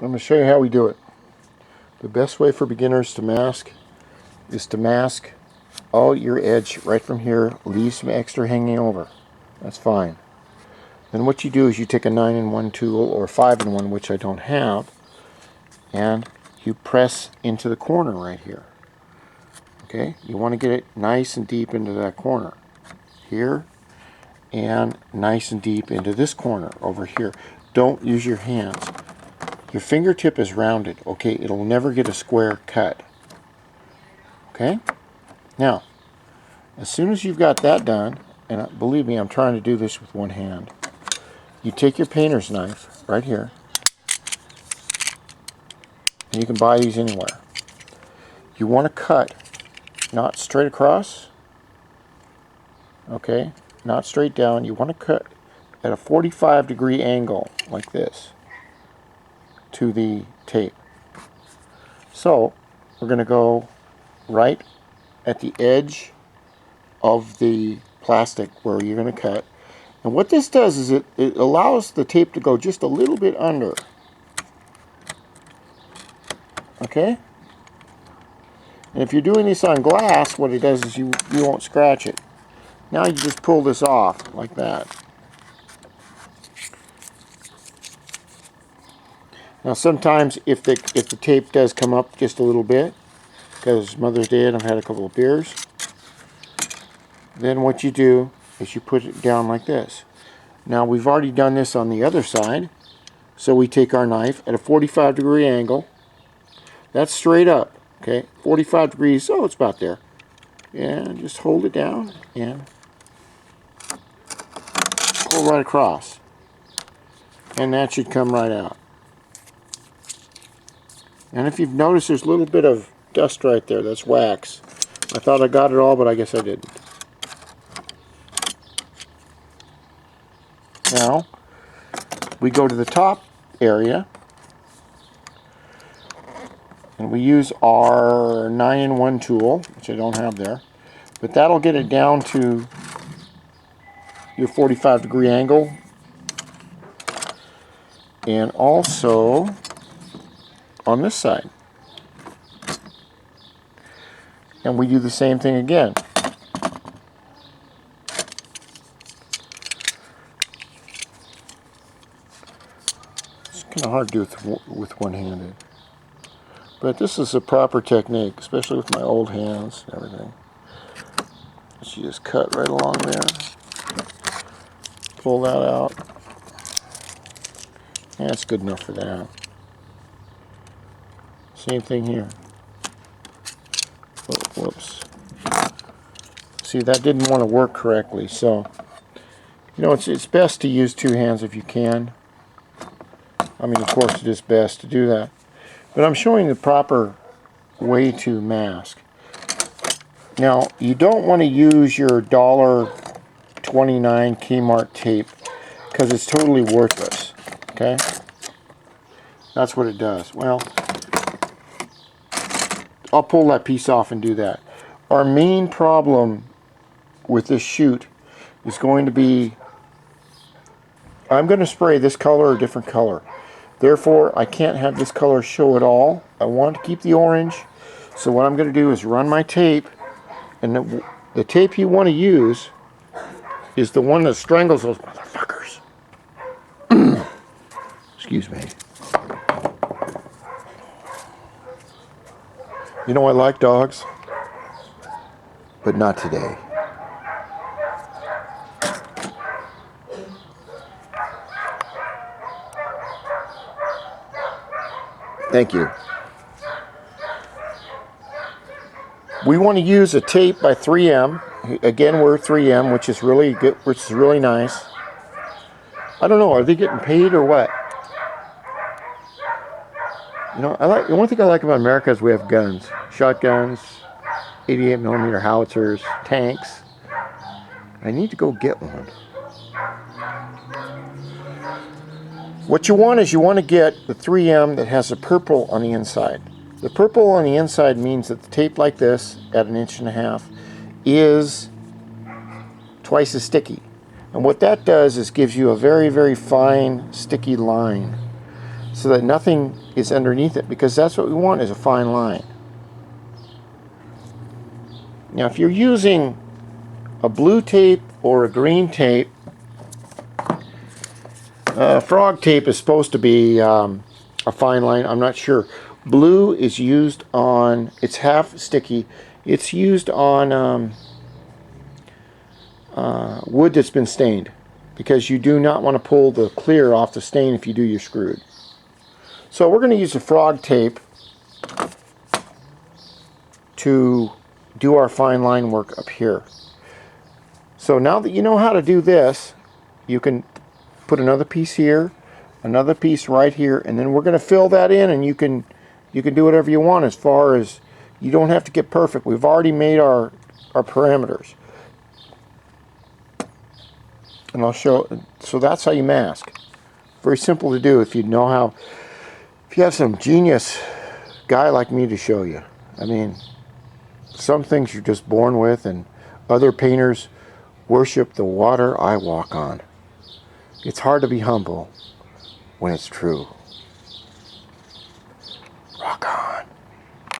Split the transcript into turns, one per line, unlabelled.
I'm going to show you how we do it. The best way for beginners to mask is to mask all your edge right from here, leave some extra hanging over. That's fine. Then what you do is you take a 9-in-1 tool or 5-in-1, which I don't have, and you press into the corner right here. Okay, you want to get it nice and deep into that corner here, and nice and deep into this corner over here. Don't use your hands. Your fingertip is rounded, okay? It'll never get a square cut. Okay? Now, as soon as you've got that done, and believe me, I'm trying to do this with one hand, you take your painter's knife right here, and you can buy these anywhere. You want to cut not straight across, okay? Not straight down. You want to cut at a 45-degree angle like this to the tape. So we're going to go right at the edge of the plastic where you're going to cut. And what this does is it allows the tape to go just a little bit under. Okay? And if you're doing this on glass, what it does is you won't scratch it. Now you just pull this off like that. Now sometimes if the tape does come up just a little bit, because Mother's Day and I've had a couple of beers, then what you do is you put it down like this. Now we've already done this on the other side, so we take our knife at a 45-degree angle. That's straight up, okay? 45 degrees, oh, it's about there. And just hold it down and pull right across. And that should come right out. And if you've noticed, there's a little bit of dust right there. That's wax. I thought I got it all, but I guess I didn't. Now, we go to the top area, and we use our 9-in-1 tool, which I don't have there, but that'll get it down to your 45-degree angle, and also on this side. And we do the same thing again. It's kind of hard to do with one-handed. But this is a proper technique, especially with my old hands and everything. So you just cut right along there. Pull that out. And that's good enough for that. Same thing here. Oh, whoops. See, that didn't want to work correctly, so you know, it's best to use two hands if you can. I mean, of course, it is best to do that. But I'm showing the proper way to mask. Now, you don't want to use your $1.29 Kmart tape because it's totally worthless. Okay? That's what it does. Well, I'll pull that piece off and do that. Our main problem with this shoot is going to be, I'm going to spray this color or a different color. Therefore, I can't have this color show at all. I want to keep the orange. So what I'm going to do is run my tape, and the tape you want to use is the one that strangles those motherfuckers. Excuse me. You know, I like dogs, but not today. Thank you. We want to use a tape by 3M. Again, we're 3M, which is really good, which is really nice. I don't know, are they getting paid or what? You know, the one thing I like about America is we have guns, shotguns, 88mm howitzers, tanks. I need to go get one. What you want is you want to get the 3M that has the purple on the inside. The purple on the inside means that the tape like this at 1.5 inches is twice as sticky. And what that does is gives you a very, very fine, sticky line so that nothing is underneath it, because that's what we want, is a fine line. Now if you're using a blue tape or a green tape, frog tape is supposed to be a fine line. I'm not sure. Blue is used on, it's half sticky, it's used on wood that's been stained, because you do not want to pull the clear off the stain if you do your screwed. So we're going to use the frog tape to do our fine line work up here. So now that you know how to do this, you can put another piece here, another piece right here, and then we're going to fill that in, and you can do whatever you want as far as, you don't have to get perfect. We've already made our parameters. And I'll show, so that's how you mask. Very simple to do if you know how, if you have some genius guy like me to show you. I mean, some things you're just born with, and other painters worship the water I walk on. It's hard to be humble when it's true.